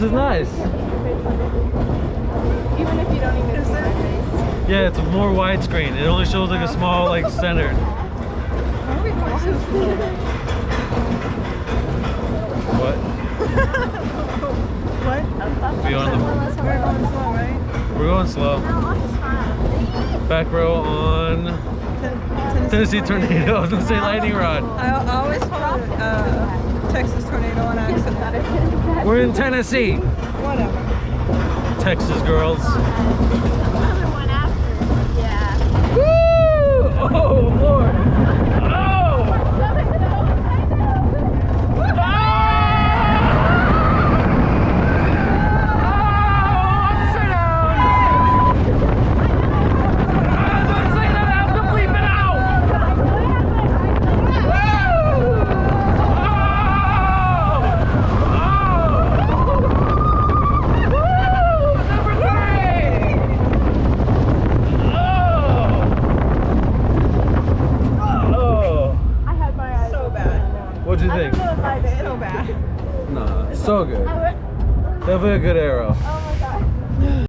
This is nice. Even if you don't even see my face. Yeah, it's more widescreen. It only shows like a small, like, centered. What? What? We on the, We're going slow, right? we're going slow. Back row on Tennessee Tornado. I was gonna say lightning rod. I always call it Texas tornado on accident. We're in Tennessee. Whatever. Texas girls. Another one after. Yeah. Woo! Oh Lord! Oh! What'd you think? So bad. Nah, so good. Definitely a good arrow.